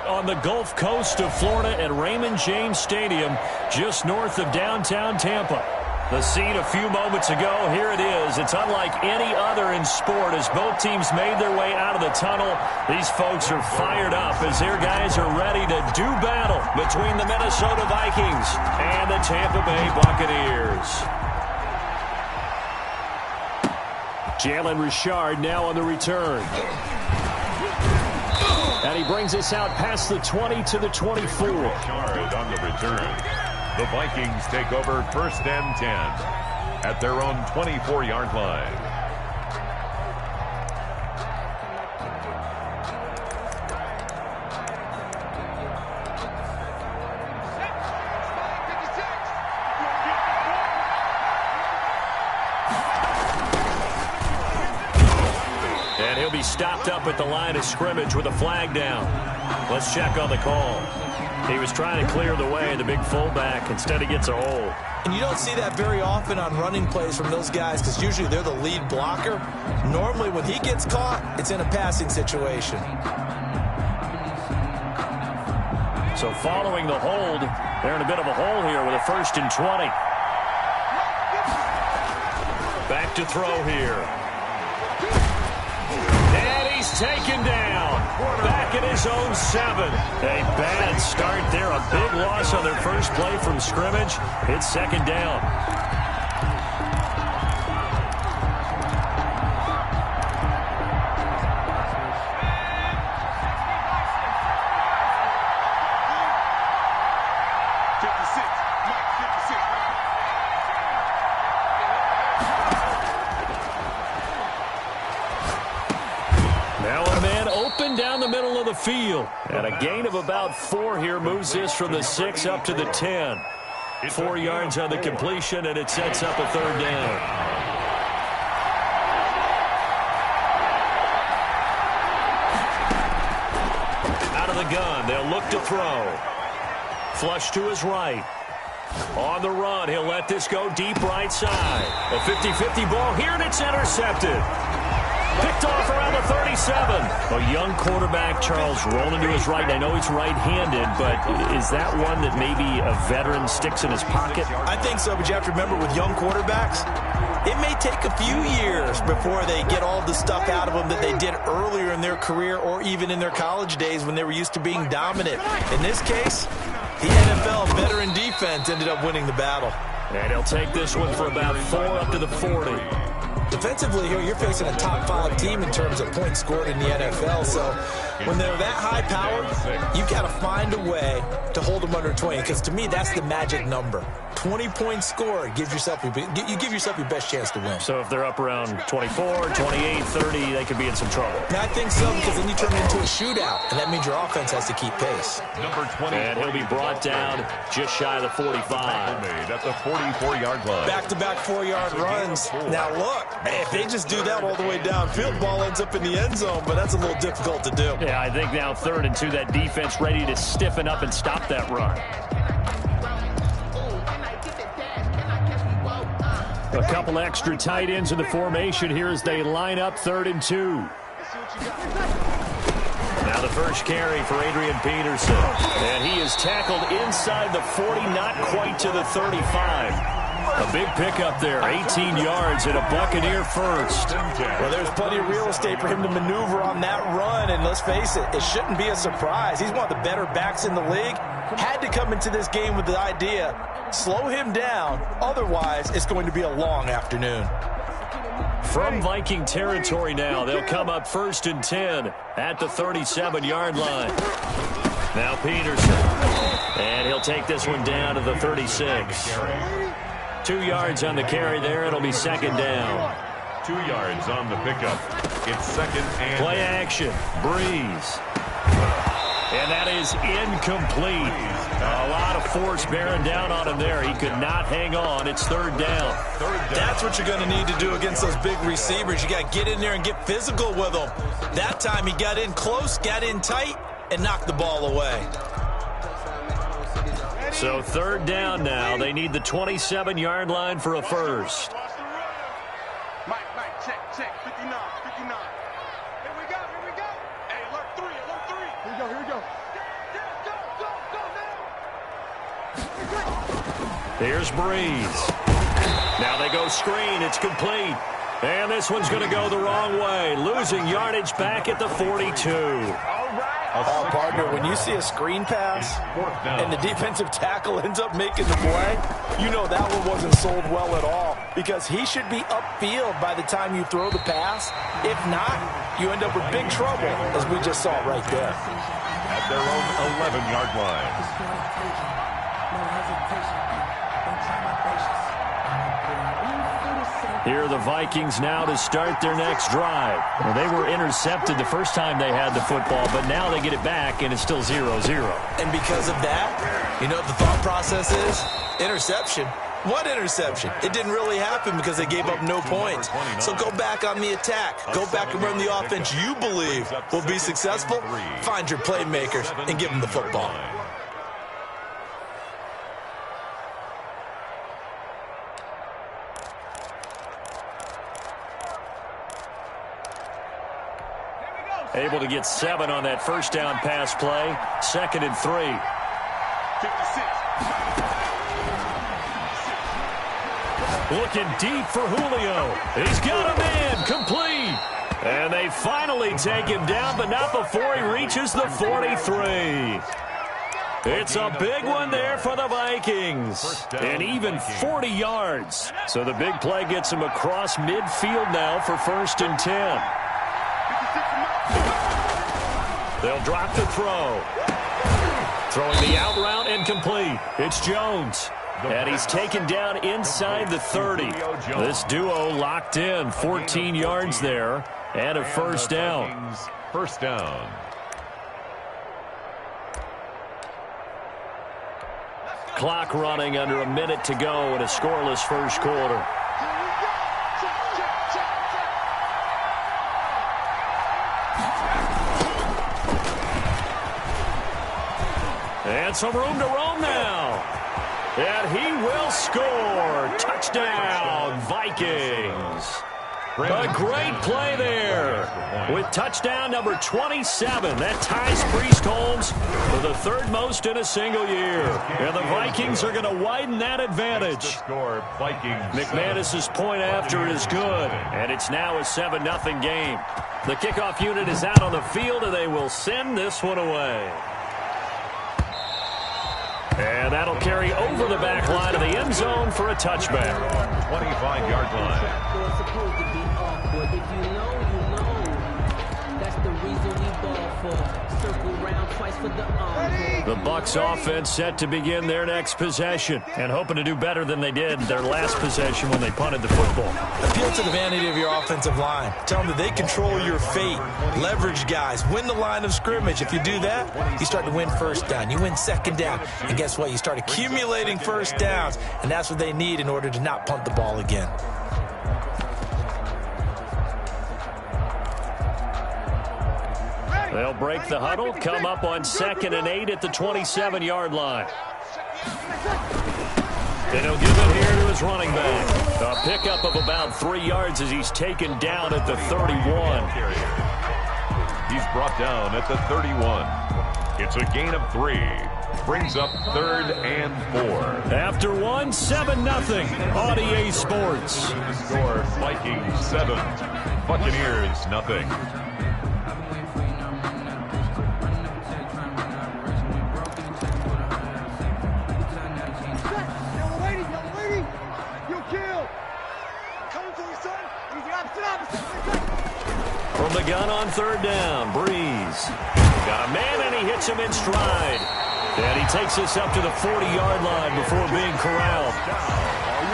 on the Gulf Coast of Florida at Raymond James Stadium, just north of downtown Tampa. The scene a few moments ago, here it is. It's unlike any other in sport as both teams made their way out of the tunnel. These folks are fired up as their guys are ready to do battle between the Minnesota Vikings and the Tampa Bay Buccaneers. Jalen Richard now on the return. And he brings us out past the 20 to the 24. Richard on the return. The Vikings take over 1st and 10 at their own 24-yard line. And he'll be stopped up at the line of scrimmage with a flag down. Let's check on the call. He was trying to clear the way, the big fullback. Instead, he gets a hold. And you don't see that very often on running plays from those guys because usually they're the lead blocker. Normally, when he gets caught, it's in a passing situation. So following the hold, they're in a bit of a hole here with a 1st and 20. Back to throw here. And he's taken down. Back in his own 7. A bad start there. A big loss on their first play from scrimmage. It's 2nd down. Down the middle of the field. And a gain of about 4 here moves this from the 6 up to the 10. 4 yards on the completion, and it sets up a 3rd down. Out of the gun, they'll look to throw. Flush to his right. On the run, he'll let this go deep right side. A 50-50 ball here, and it's intercepted. Picked off around the 37. A young quarterback, Charles, rolling to his right. And I know he's right-handed, but is that one that maybe a veteran sticks in his pocket? I think so, but you have to remember with young quarterbacks, it may take a few years before they get all the stuff out of them that they did earlier in their career or even in their college days when they were used to being dominant. In this case, the NFL veteran defense ended up winning the battle. And he'll take this one for about 4 up to the 40. Defensively here, you're facing a top 5 team in terms of points scored in the NFL. So when they're that high powered, you've got to find a way to hold them under 20. Because to me, that's the magic number. 20 points scored gives yourself you give yourself your best chance to win. So if they're up around 24, 28, 30, they could be in some trouble. And I think so, because then you turn it into a shootout, and that means your offense has to keep pace. Number 20. And he'll be brought down just shy of the 45. Made at the 44-yard line. Back-to-back 4-yard runs. Now look, if they just do that all the way downfield, ball ends up in the end zone, but that's a little difficult to do. Yeah, I think now 3rd and 2, that defense ready to stiffen up and stop that run. A couple extra tight ends in the formation here as they line up 3rd and 2. Now the first carry for Adrian Peterson. And he is tackled inside the 40, not quite to the 35. A big pickup there, 18 yards and a Buccaneer first. Well, there's plenty of real estate for him to maneuver on that run, and let's face it, it shouldn't be a surprise. He's one of the better backs in the league. Had to come into this game with the idea, slow him down, otherwise it's going to be a long afternoon. From Viking territory now, they'll come up 1st and 10 at the 37-yard line. Now Peterson, and he'll take this one down to the 36. 2 yards on the carry there. It'll be 2nd down. 2 yards on the pickup. It's 2nd and... Play action. Breeze. And that is incomplete. A lot of force bearing down on him there. He could not hang on. It's 3rd down. That's what you're going to need to do against those big receivers. You got to get in there and get physical with them. That time he got in close, got in tight, and knocked the ball away. So 3rd down now. They need the 27-yard line for a first. Mike, check, 59. Here we go. Hey, alert 3. Here we go. Here's Breeze. Now they go screen. It's complete. And this one's going to go the wrong way. Losing yardage back at the 42. Oh, partner, when you see a screen pass and the defensive tackle ends up making the play, you know that one wasn't sold well at all because he should be upfield by the time you throw the pass. If not, you end up with big trouble, as we just saw right there. At their own 11-yard line. Here are the Vikings now to start their next drive. Well, they were intercepted the first time they had the football, but now they get it back, and it's still 0-0. And because of that, you know what the thought process is? Interception. What interception? It didn't really happen because they gave up no points. So go back on the attack. Go back and run the offense you believe will be successful. Find your playmakers and give them the football. Able to get 7 on that first down pass play. 2nd and 3. 56. Looking deep for Julio. He's got a man. Complete. And they finally take him down, but not before he reaches the 43. It's a big one there for the Vikings. And even 40 yards. So the big play gets him across midfield now for 1st and 10. They'll drop the throw. Throwing the out route and complete. It's Jones. And he's taken down inside the 30. This duo locked in. 14 yards there. And a first down. First down. Clock running under a minute to go in a scoreless first quarter. And some room to roam now. And he will score. Touchdown, Vikings. A great play there with touchdown number 27. That ties Priest Holmes for the 3rd most in a single year. And the Vikings are going to widen that advantage. McManus's point after is good. And it's now a 7-0 game. The kickoff unit is out on the field, and they will send this one away. And that'll carry over the back line of the end zone for a touchback. 25-yard line. If you know, you know. That's the reason we ball for. Circle round twice for the The Bucs offense set to begin their next possession and hoping to do better than they did their last possession when they punted the football. Appeal to the vanity of your offensive line. Tell them that they control your fate. Leverage guys. Win the line of scrimmage. If you do that, you start to win first down. You win second down. And guess what? You start accumulating first downs. And that's what they need in order to not punt the ball again. They'll break the huddle, come up on 2nd and 8 at the 27-yard line. And he'll give it here to his running back. A pickup of about 3 yards as he's taken down at the 31. He's brought down at the 31. It's a gain of 3. Brings up 3rd and 4. After one, 7-0 on EA Sports. Score Vikings 7. Buccaneers nothing. From the gun on 3rd down, Breeze. Got a man, and he hits him in stride. And he takes this up to the 40-yard line before being corralled.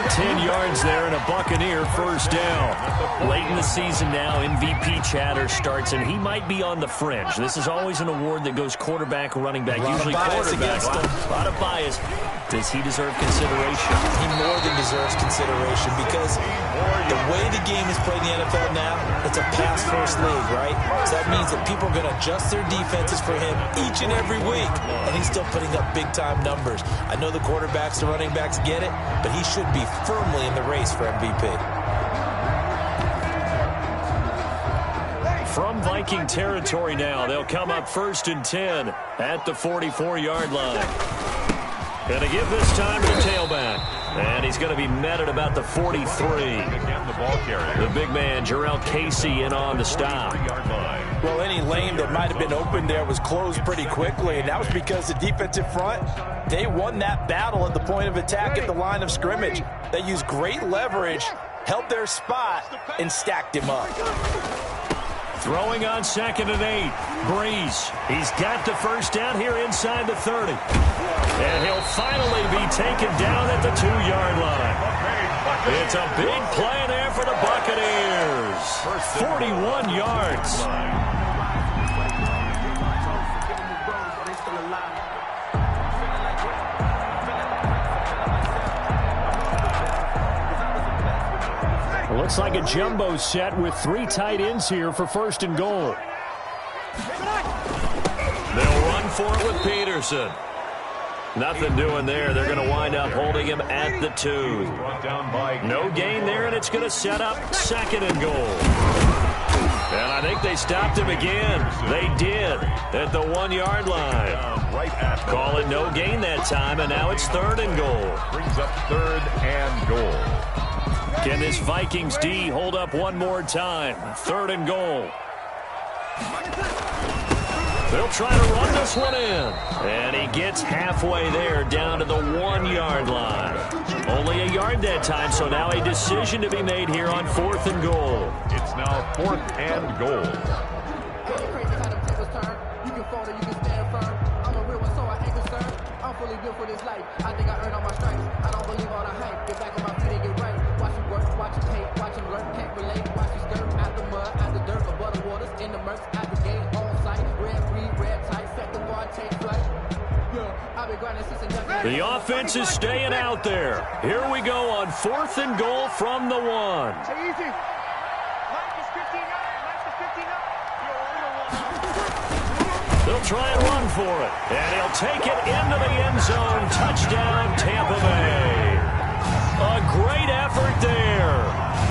10 yards there and a Buccaneer first down. Late in the season now, MVP chatter starts, and he might be on the fringe. This is always an award that goes quarterback, running back, usually quarterback. A lot of bias. Does he deserve consideration? He more than deserves consideration because the way the game is played in the NFL now, it's a pass-first league, right? So that means that people are going to adjust their defenses for him each and every week, and he's still putting up big-time numbers. I know the quarterbacks, the running backs get it, but he should be firmly in the race for MVP. From Viking territory now, they'll come up 1st and 10 at the 44-yard line. Going to give this time to the tailback. And he's going to be met at about the 43. Again, the ball carrier. The big man, Jarrell Casey, in on the stop. Well, any lane that might have been open there was closed pretty quickly, and that was because the defensive front, they won that battle at the point of attack at the line of scrimmage. They used great leverage, held their spot, and stacked him up. Throwing on 2nd and 8. Breeze. He's got the first down here inside the 30. And he'll finally be taken down at the 2-yard line. It's a big play there for the Buccaneers. 41 yards. Looks like a jumbo set with 3 tight ends here for 1st and goal. They'll run for it with Peterson. Nothing doing there. They're going to wind up holding him at the 2. No gain there, and it's going to set up 2nd and goal. And I think they stopped him again. They did at the 1-yard line. Call it no gain that time, and now it's 3rd and goal. Brings up 3rd and goal. Can this Vikings D hold up one more time? 3rd and goal. They'll try to run this one in. And he gets halfway there down to the 1-yard line. Only a yard that time, so now a decision to be made here on 4th and goal. It's now 4th and goal. I'm fully built for this life. I think I earned all my stripes. I don't believe all the hype. Get back on my feet and get right. Watch him work, watch him hate, watch him learn. Can't relate, watch him skirt. Out the mud, out the dirt, above the waters, in the murks, out the game, on sight. Red free, red tight, set the bar, take flight. Yeah, I've been grinding since the offense is staying out there. Here we go on 4th and goal from the 1. Easy. They'll try and run for it. And he'll take it into the end zone. Touchdown, Tampa Bay. A great effort there.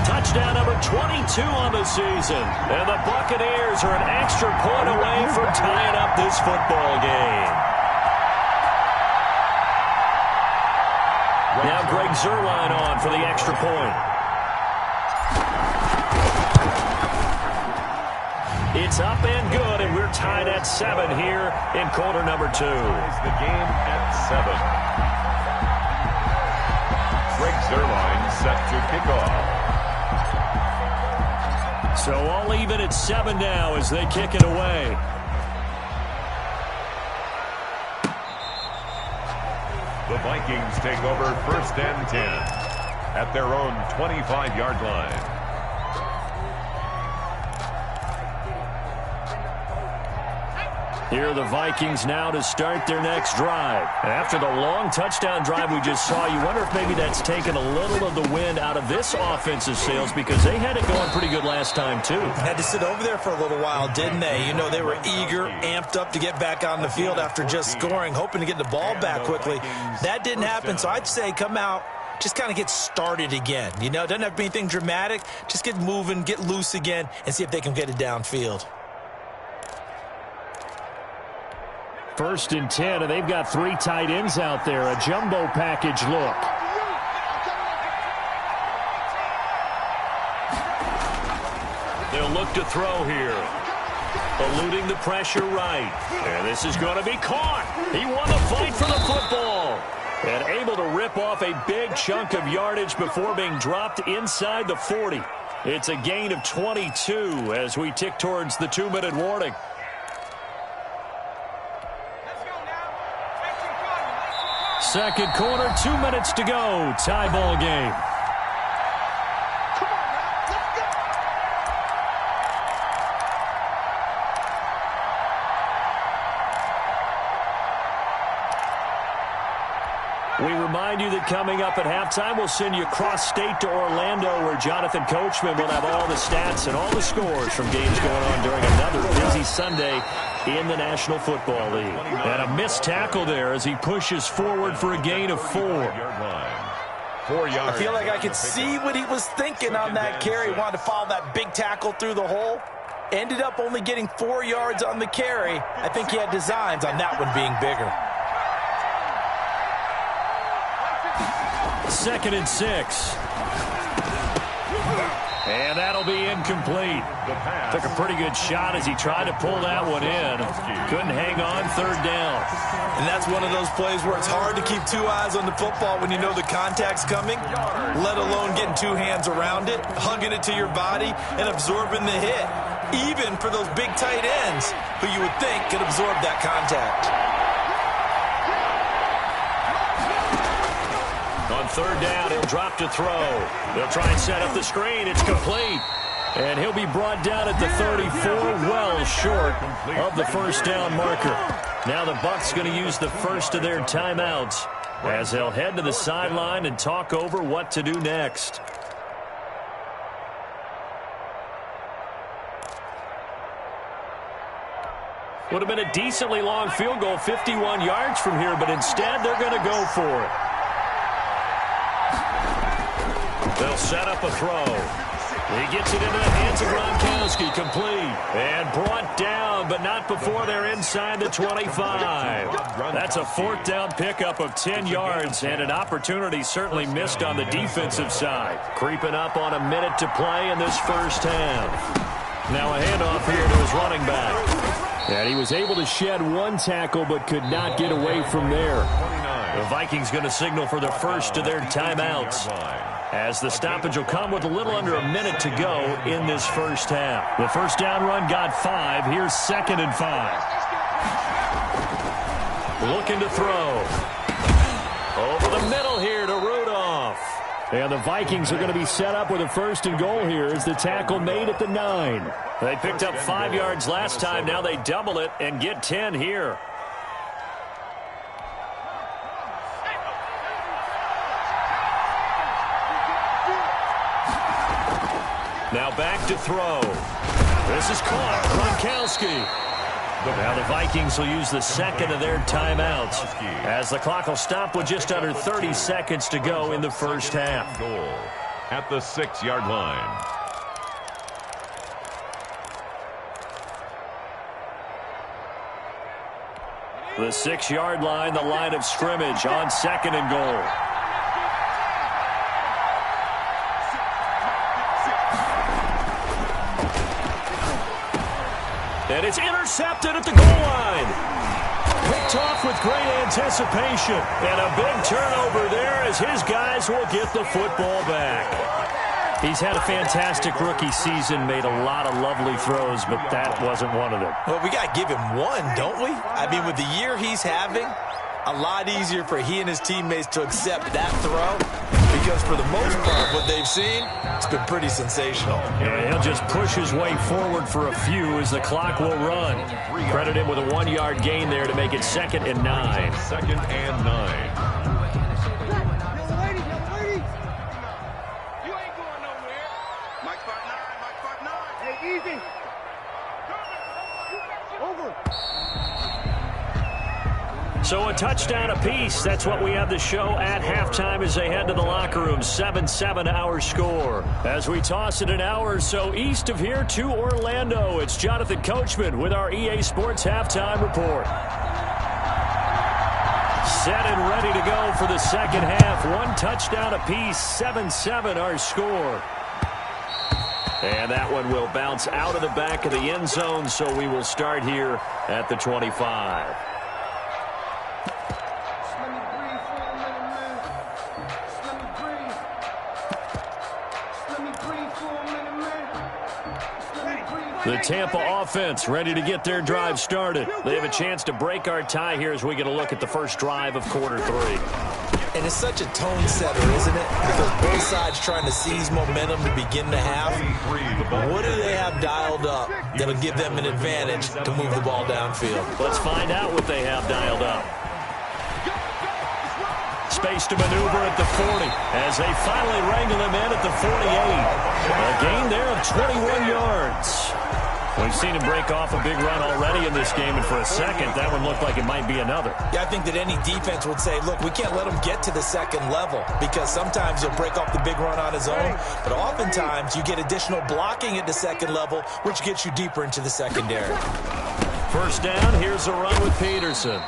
Touchdown number 22 on the season. And the Buccaneers are an extra point away from tying up this football game. Now Greg Zuerlein on for the extra point. It's up and good, and we're tied at 7 here in quarter number 2. The game at 7. Greg Zuerlein set to kick off. So all even at 7 now as they kick it away. The Vikings take over 1st and 10 at their own 25-yard line. Here are the Vikings now to start their next drive. After the long touchdown drive we just saw, you wonder if maybe that's taken a little of the wind out of this offensive sails because they had it going pretty good last time, too. Had to sit over there for a little while, didn't they? You know, they were eager, amped up to get back on the field after just scoring, hoping to get the ball back quickly. That didn't happen, so I'd say come out, just kind of get started again. You know, doesn't have to be anything dramatic. Just get moving, get loose again, and see if they can get it downfield. 1st and 10, and they've got 3 tight ends out there. A jumbo package look. They'll look to throw here. Eluding the pressure right. And this is going to be caught. He won the fight for the football. And able to rip off a big chunk of yardage before being dropped inside the 40. It's a gain of 22 as we tick towards the 2-minute warning. Second quarter, 2 minutes to go. Tie ball game. We remind you that coming up at halftime, we'll send you cross-state to Orlando, where Jonathan Coachman will have all the stats and all the scores from games going on during another busy Sunday in the National Football League. And a missed tackle there as he pushes forward for a gain of 4. 4 yards. I feel like I could see what he was thinking on that carry. He wanted to follow that big tackle through the hole. Ended up only getting 4 yards on the carry. I think he had designs on that one being bigger. 2nd and 6. And that'll be incomplete. Took a pretty good shot as he tried to pull that one in. Couldn't hang on 3rd down. And that's one of those plays where it's hard to keep 2 eyes on the football when you know the contact's coming, let alone getting 2 hands around it, hugging it to your body, and absorbing the hit. Even for those big tight ends who you would think could absorb that contact. On 3rd down, he'll drop to throw. They'll try and set up the screen. It's complete. And he'll be brought down at the 34, well short of the 1st down marker. Now the Bucs going to use the first of their timeouts as they'll head to the sideline and talk over what to do next. Would have been a decently long field goal, 51 yards from here, but instead they're going to go for it. They'll set up a throw. He gets it into the hands of Gronkowski, complete. And brought down, but not before they're inside the 25. That's a 4th down pickup of 10 yards, and an opportunity certainly missed on the defensive side. Creeping up on a minute to play in this first half. Now a handoff here to his running back. And he was able to shed 1 tackle, but could not get away from there. The Vikings going to signal for the first of their timeouts, as the stoppage will come with a little under a minute to go in this first half. The 1st down run got 5. Here's 2nd and 5. Looking to throw. Over the middle here to Rudolph. And the Vikings are going to be set up with a 1st and goal here as the tackle made at the 9. They picked up 5 yards last time. Now they double it and get 10 here. Now back to throw. This is caught. Gronkowski. Now the Vikings will use the 2nd of their timeouts as the clock will stop with just under 30 seconds to go in the first half. Goal at the 6-yard line. The 6-yard line, the line of scrimmage on 2nd and goal. And it's intercepted at the goal line. Picked off with great anticipation. And a big turnover there as his guys will get the football back. He's had a fantastic rookie season, made a lot of lovely throws, but that wasn't one of them. Well, we got to give him one, don't we? I mean, with the year he's having, a lot easier for he and his teammates to accept that throw, because for the most part, what they've seen, it's been pretty sensational. Yeah, he'll just push his way forward for a few as the clock will run. Credit him with a 1-yard gain there to make it 2nd and 9. 2nd and 9. So a touchdown apiece. That's what we have the show at halftime as they head to the locker room. 7-7 our score. As we toss it an hour or so east of here to Orlando, it's Jonathan Coachman with our EA Sports Halftime Report. Set and ready to go for the second half. 1 touchdown apiece. 7-7 our score. And that one will bounce out of the back of the end zone, so we will start here at the 25. The Tampa offense ready to get their drive started. They have a chance to break our tie here as we get a look at the first drive of quarter 3. And it's such a tone setter, isn't it? Because both sides trying to seize momentum to begin the half. What do they have dialed up that'll give them an advantage to move the ball downfield? Let's find out what they have dialed up. Space to maneuver at the 40 as they finally wrangle him in at the 48. A gain there of 21 yards. We've seen him break off a big run already in this game, and for a second, that one looked like it might be another. Yeah, I think that any defense would say, look, we can't let him get to the second level, because sometimes he'll break off the big run on his own, but oftentimes you get additional blocking at the second level, which gets you deeper into the secondary. First down, here's a run with Peterson.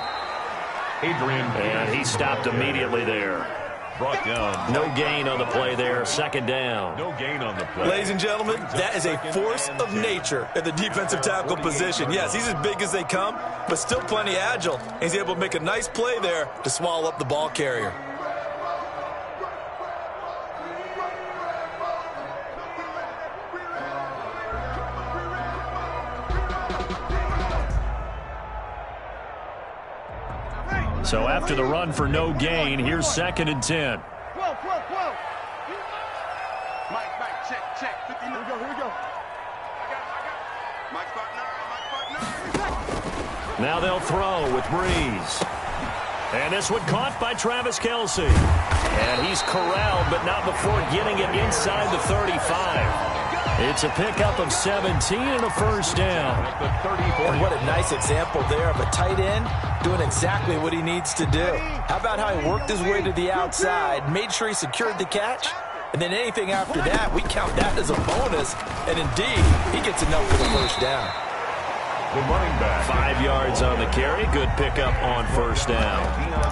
Adrian. And he stopped immediately there. Brought down. No gain on the play there. Second down. No gain on the play. Ladies and gentlemen, that is a force of nature at the defensive tackle position. Yes, he's as big as they come, but still plenty agile. He's able to make a nice play there to swallow up the ball carrier. So after the run for no gain, here's 2nd and 10. Mike, check. 50. Here we go. Mike spot 9. Now they'll throw with Breeze. And this one caught by Travis Kelce. And he's corralled, but not before getting it inside the 35. It's a pickup of 17 and a first down. And what a nice example there of a tight end doing exactly what he needs to do. How about how he worked his way to the outside, made sure he secured the catch, and then anything after that, we count that as a bonus. And indeed, he gets enough for the first down. The running back. 5 yards on the carry. Good pickup on first down.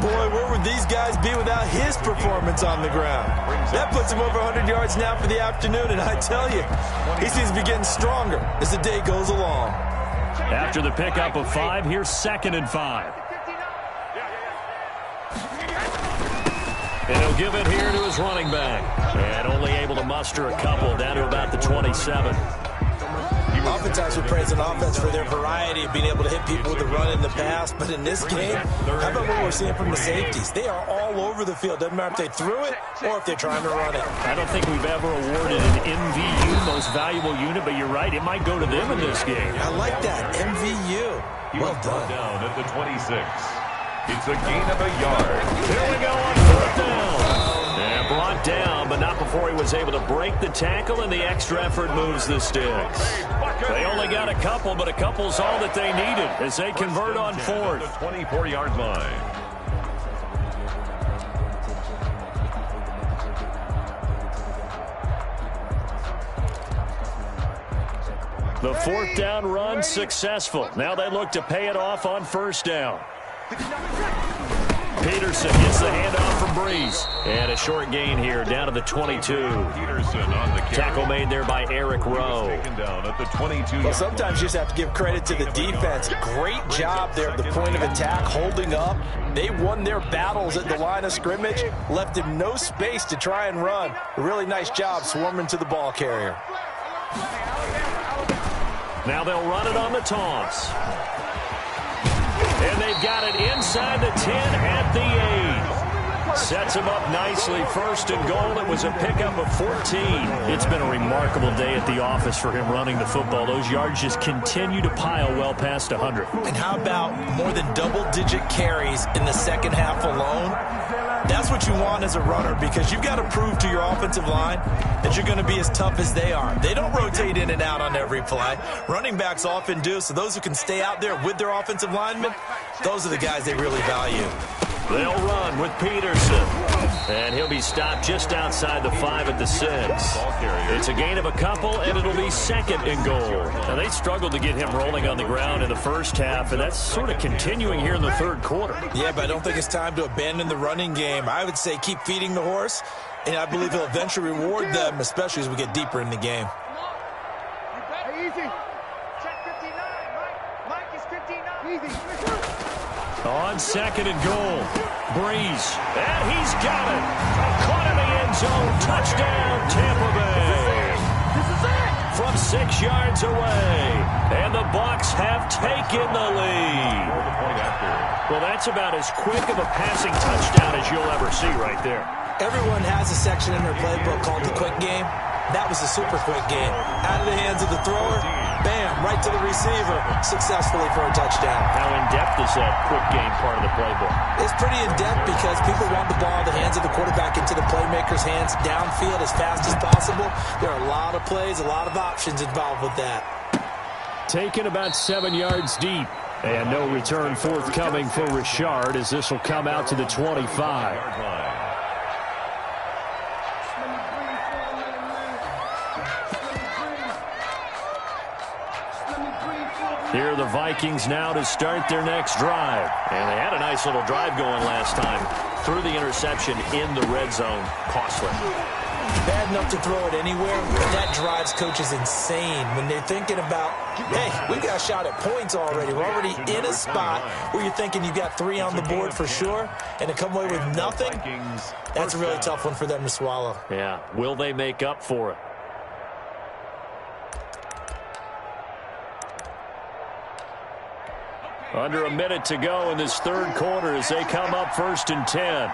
Boy, where would these guys be without his performance on the ground? That puts him over 100 yards now for the afternoon, and I tell you, he seems to be getting stronger as the day goes along. After the pickup of 5, here's 2nd and 5. And he'll give it here to his running back. And only able to muster a couple down to about the 27. Oftentimes we praise an offense for their variety of being able to hit people with the run in the pass, but in this game, how about what we're seeing from the safeties? They are all over the field. Doesn't matter if they threw it or if they're trying to run it. I don't think we've ever awarded an MVU, most valuable unit, but you're right, it might go to them in this game. I like that, MVU. Well done. Down at the 26. It's a gain of a yard. Here we go on 4th down. And brought down, but not before he was able to break the tackle, and the extra effort moves the sticks. They only got a couple, but a couple's all that they needed as they convert on 4th. The 24-yard line. The 4th down run successful. Now they look to pay it off on 1st down. Peterson gets the handoff from Breeze. And a short gain here down to the 22. Peterson on the carry. Tackle made there by Eric Rowe. Taken down at the 22. Well, sometimes you just have to give credit to the defense. Great job there at the point of attack, holding up. They won their battles at the line of scrimmage, left him no space to try and run. A really nice job swarming to the ball carrier. Now they'll run it on the toss. And they've got it inside the 10 at the 8. Sets him up nicely. 1st and goal. It was a pickup of 14. It's been a remarkable day at the office for him running the football. Those yards just continue to pile well past 100. And how about more than double-digit carries in the second half alone? That's what you want as a runner, because you've got to prove to your offensive line that you're going to be as tough as they are. They don't rotate in and out on every play. Running backs often do, so those who can stay out there with their offensive linemen, those are the guys they really value. They'll run with Peterson. And he'll be stopped just outside the 5 at the 6. It's a gain of a couple, and it'll be 2nd and goal. Now, they struggled to get him rolling on the ground in the first half, and that's sort of continuing here in the 3rd quarter. Yeah, but I don't think it's time to abandon the running game. I would say keep feeding the horse, and I believe he'll eventually reward them, especially as we get deeper in the game. Hey, easy. Check 59. Mike is 59. Easy. On 2nd and goal, Breeze, and he's got it. Caught in the end zone, touchdown, Tampa Bay. This is it. From 6 yards away, and the Bucs have taken the lead. Well, that's about as quick of a passing touchdown as you'll ever see right there. Everyone has a section in their playbook called the quick game. That was a super quick game. Out of the hands of the thrower, bam, right to the receiver, successfully for a touchdown. How in-depth is that quick game part of the playbook? It's pretty in-depth because people want the ball in the hands of the quarterback into the playmaker's hands downfield as fast as possible. There are a lot of plays, a lot of options involved with that. Taken about 7 yards deep. And no return forthcoming for Richard as this will come out to the 25. Here are the Vikings now to start their next drive. And they had a nice little drive going last time. Threw the interception in the red zone. Costly. Bad enough to throw it anywhere, but that drives coaches insane when they're thinking about, hey, we got a shot at points already. We're already in a spot where you're thinking you got 3 on the board for sure, and to come away with nothing, that's a really tough one for them to swallow. Yeah, will they make up for it? Under a minute to go in this third quarter as they come up 1st and 10.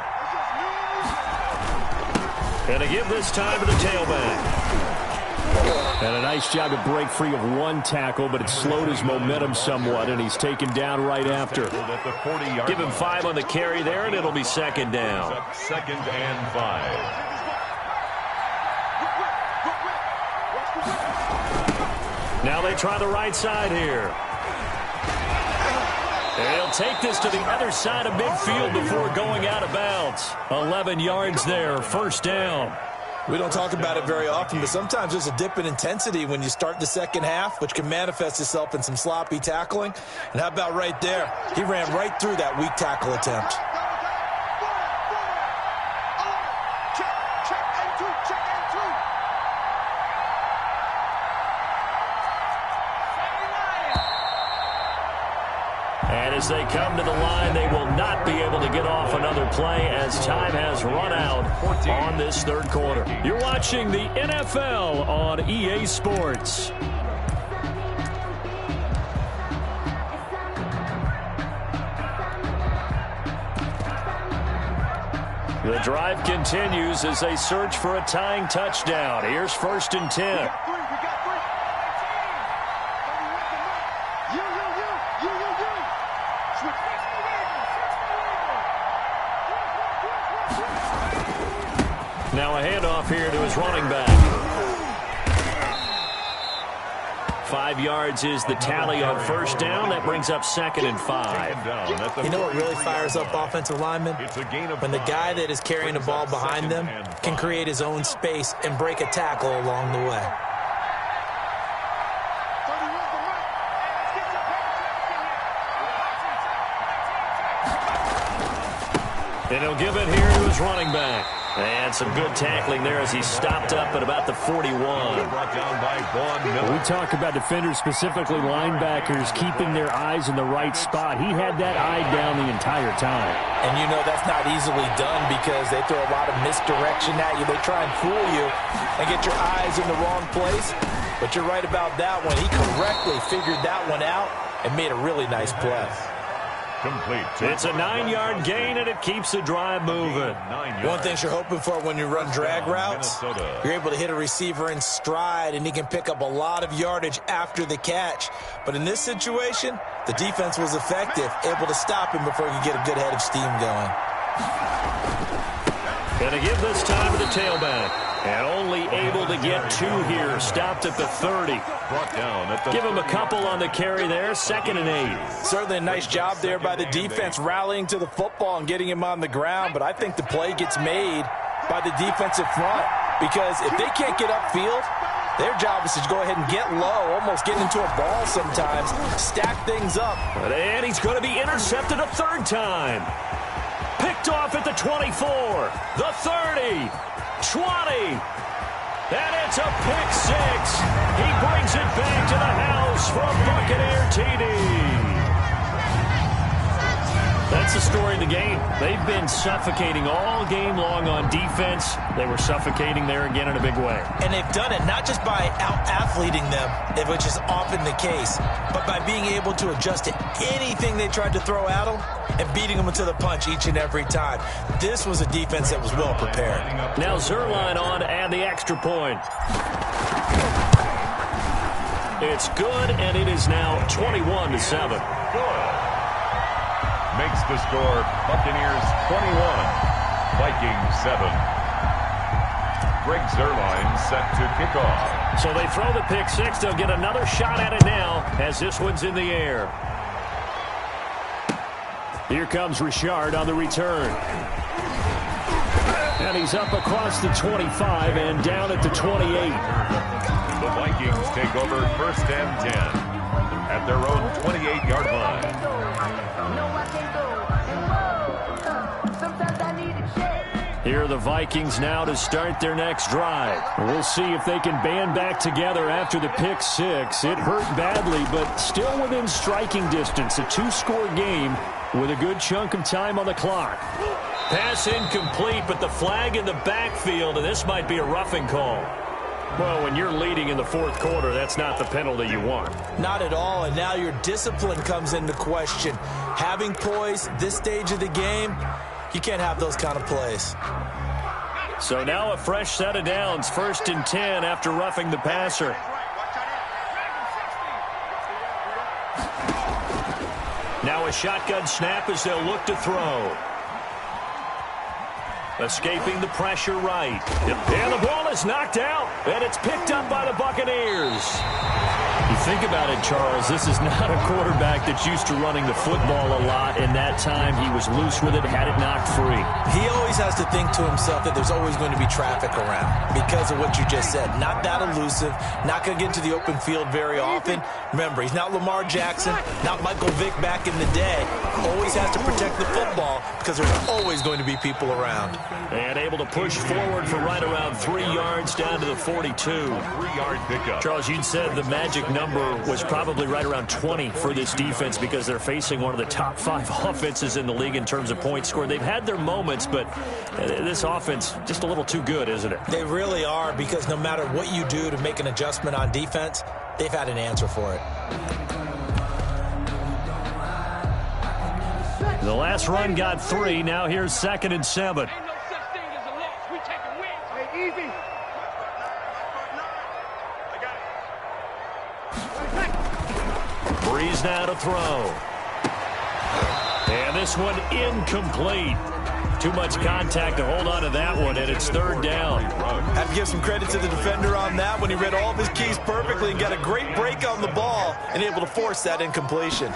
And to give this time to the tailback. And a nice job to break free of one tackle, but it slowed his momentum somewhat, and he's taken down right after. Give him 5 on the carry there, and it'll be 2nd down. 2nd and 5. Now they try the right side here. They'll take this to the other side of midfield before going out of bounds. 11 yards there, 1st down. We don't talk about it very often, but sometimes there's a dip in intensity when you start the second half, which can manifest itself in some sloppy tackling. And how about right there? He ran right through that weak tackle attempt. And as they come to the line, they will not be able to get off another play as time has run out on this third quarter. You're watching the NFL on EA Sports. The drive continues as they search for a tying touchdown. Here's 1st and 10. Now a handoff here to his running back. 5 yards is the tally on 1st down. That brings up 2nd and 5. You know what really fires up offensive linemen? When the guy that is carrying the ball behind them can create his own space and break a tackle along the way. And he'll give it here to his running back. And some good tackling there as he stopped up at about the 41. Brought down by Vaughn Miller. We talk about defenders, specifically linebackers, keeping their eyes in the right spot. He had that eye down the entire time. And you know that's not easily done because they throw a lot of misdirection at you. They try and fool you and get your eyes in the wrong place. But you're right about that one. He correctly figured that one out and made a really nice play. Complete. It's a 9-yard gain, and it keeps the drive moving. One thing you're hoping for when you run drag routes, you're able to hit a receiver in stride, and he can pick up a lot of yardage after the catch. But in this situation, the defense was effective, able to stop him before he could get a good head of steam going. Going to give this time to the tailback. And only able to get 2 here. Stopped at the 30. Brought down at the Give him a couple on the carry there. 2nd and 8. Certainly a nice job there by the defense rallying to the football and getting him on the ground. But I think the play gets made by the defensive front. Because if they can't get upfield, their job is to go ahead and get low, almost get into a ball sometimes, stack things up. And he's going to be intercepted a 3rd time. Picked off at the 24, the 30, 20, and it's a pick 6. He brings it back to the house for a Buccaneer TD. That's the story of the game. They've been suffocating all game long on defense. They were suffocating there again in a big way. And they've done it not just by out-athleting them, which is often the case, but by being able to adjust to anything they tried to throw at them and beating them to the punch each and every time. This was a defense that was well prepared. Now Zuerlein on to add the extra point. It's good, and it is now 21-7. Makes the score Buccaneers 21, Vikings 7. Greg Zuerlein set to kick off. So they throw the pick 6. They'll get another shot at it now as this one's in the air. Here comes Richard on the return. And he's up across the 25 and down at the 28. The Vikings take over 1st and 10. at their own 28-yard line. Here are the Vikings now to start their next drive. We'll see if they can band back together after the pick six. It hurt badly, but still within striking distance. A two-score game with a good chunk of time on the clock. Pass incomplete, but the flag in the backfield, and this might be a roughing call. Well, when you're leading in the fourth quarter, that's not the penalty you want. Not at all, and now your discipline comes into question. Having poise this stage of the game, you can't have those kind of plays. So now a fresh set of downs, 1st and 10 after roughing the passer. Now a shotgun snap as they'll look to throw. Escaping the pressure right. And the ball is knocked out, and it's picked up by the Buccaneers. You think about it, Charles, this is not a quarterback that's used to running the football a lot, and that time he was loose with it, had it knocked free. He always has to think to himself that there's always going to be traffic around because of what you just said. Not that elusive, not going to get into the open field very often. Remember, he's not Lamar Jackson, not Michael Vick back in the day. Always has to protect the football because there's always going to be people around. And able to push forward for right around 3 yards down to the 42. 3-yard pickup. Charles, you said the magic number was probably right around 20 for this defense because they're facing one of the top 5 offenses in the league in terms of points scored. They've had their moments, but this offense just a little too good, isn't it? They really are, because no matter what you do to make an adjustment on defense, they've had an answer for it. The last run got 3. Now here's 2nd and 7. Breeze now to throw. And this one incomplete. Too much contact to hold on to that one, and it's 3rd down. Have to give some credit to the defender on that when he read all of his keys perfectly and got a great break on the ball and able to force that incompletion.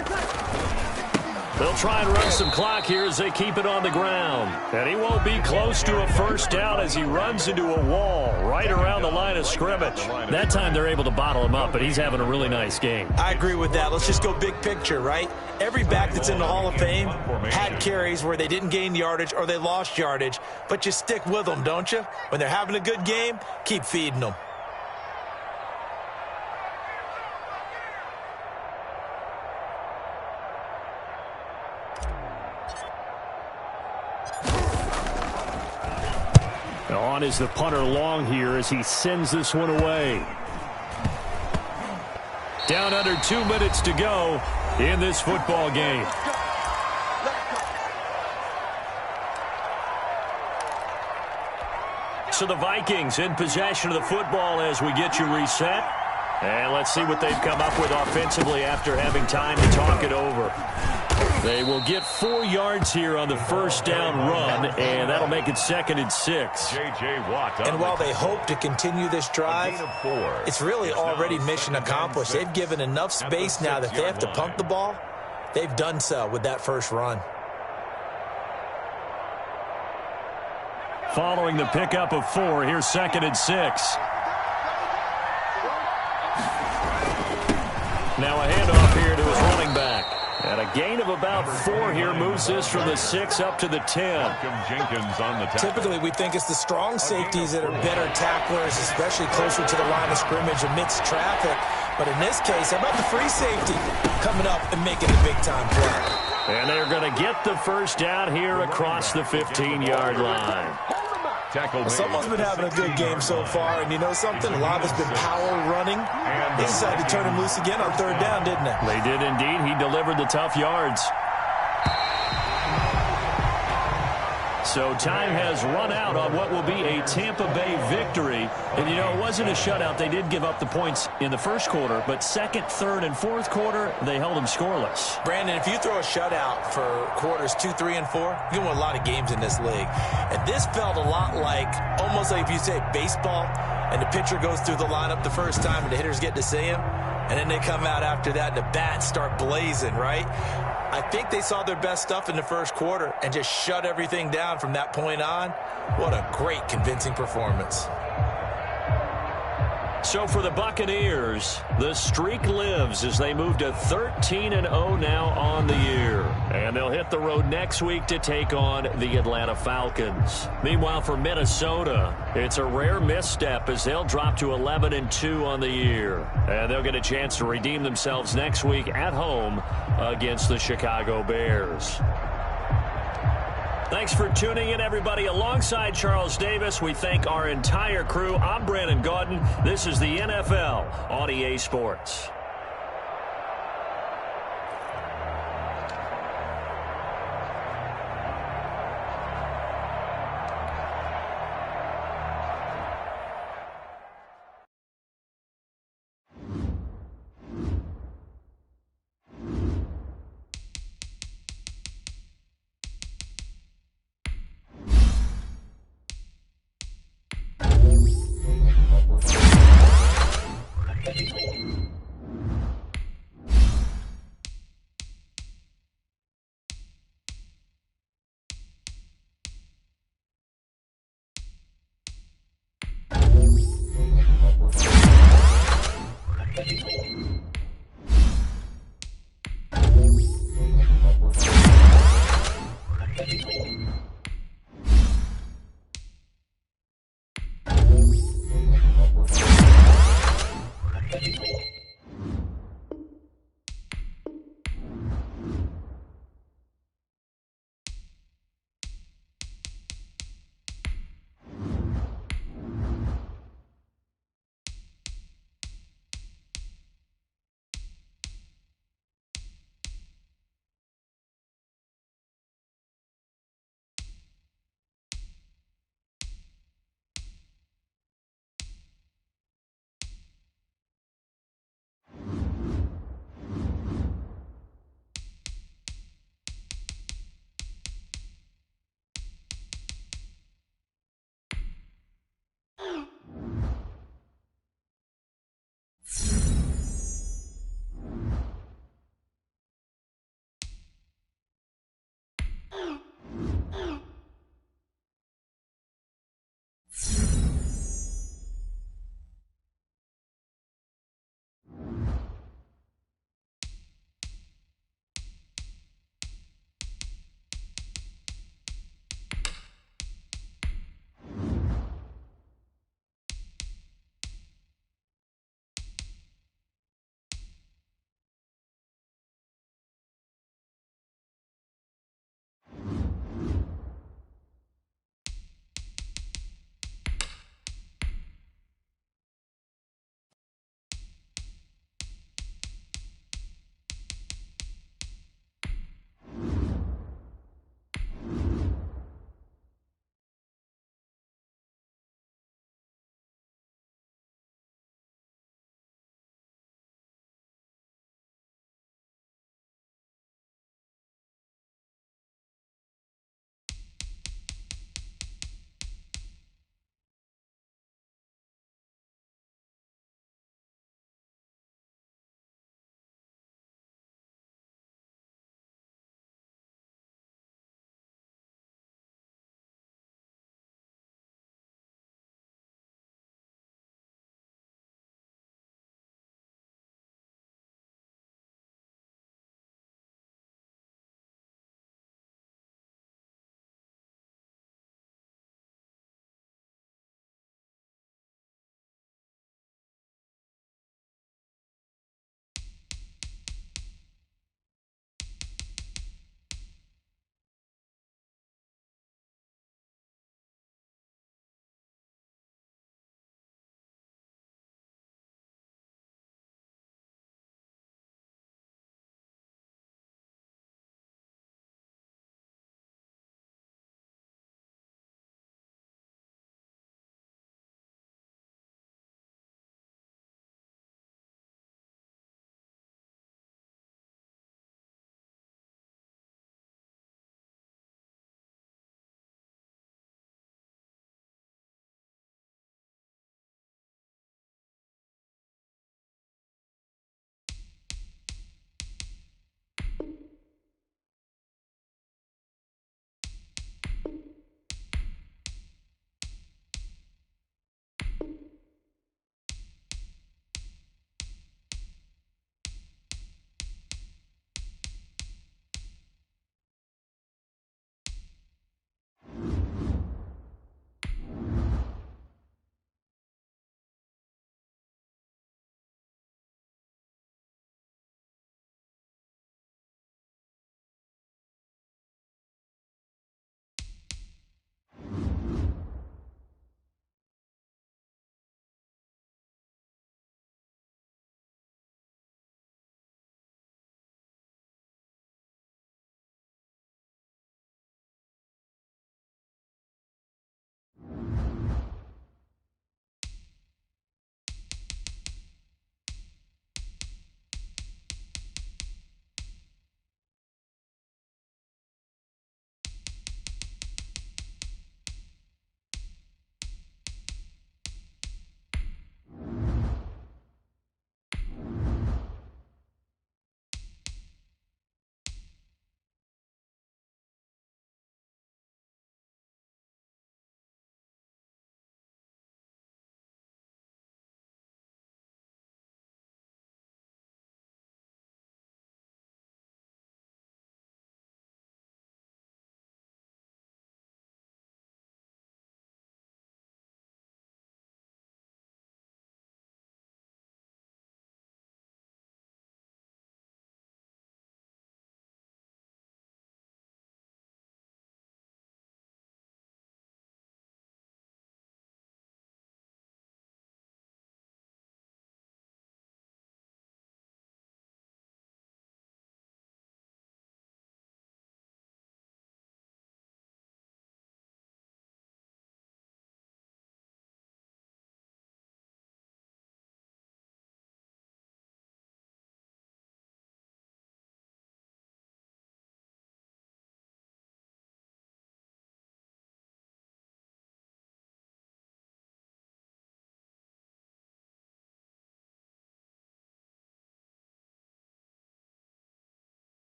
They'll try and run some clock here as they keep it on the ground. And he won't be close to a 1st down as he runs into a wall right around the line of scrimmage. That time they're able to bottle him up, but he's having a really nice game. I agree with that. Let's just go big picture, right? Every back that's in the Hall of Fame had carries where they didn't gain yardage or they lost yardage, but you stick with them, don't you? When they're having a good game, keep feeding them. On is the punter Long here as he sends this one away. Down under 2 minutes to go in this football game. So the Vikings in possession of the football as we get you reset. And let's see what they've come up with offensively after having time to talk it over. They will get 4 yards here on the 1st down run, and that'll make it 2nd and 6. J.J. Watt. And while they hope to continue this drive, it's really already mission accomplished. They've given enough space now that they have to pump the ball. They've done so with that first run. Following the pickup of 4, here's 2nd and 6. Now a handoff here to his running back. And a gain of about 4 here moves this from the 6 up to the 10. Jenkins on the tackle. Typically, we think it's the strong safeties that are better tacklers, especially closer to the line of scrimmage amidst traffic. But in this case, how about the free safety coming up and making the big-time play? And they're going to get the 1st down here across the 15-yard line. Well, someone's been having a good game so far, and you know something? A lot of it's been power running. They decided to turn him loose again on 3rd down, didn't they? They did indeed. He delivered the tough yards. So time has run out on what will be a Tampa Bay victory. And, you know, it wasn't a shutout. They did give up the points in the 1st quarter, but 2nd, 3rd, and 4th quarter, they held them scoreless. Brandon, if you throw a shutout for quarters 2, 3, and 4, you can win a lot of games in this league. And this felt a lot like, almost like if you say baseball, and the pitcher goes through the lineup the first time and the hitters get to see him, and then they come out after that and the bats start blazing, right? I think they saw their best stuff in the 1st quarter and just shut everything down from that point on. What a great, convincing performance. So for the Buccaneers, the streak lives as they move to 13-0 now on the year. And they'll hit the road next week to take on the Atlanta Falcons. Meanwhile, for Minnesota, it's a rare misstep as they'll drop to 11-2 on the year. And they'll get a chance to redeem themselves next week at home against the Chicago Bears. Thanks for tuning in, everybody. Alongside Charles Davis, we thank our entire crew. I'm Brandon Gaudin. This is the NFL on EA Sports.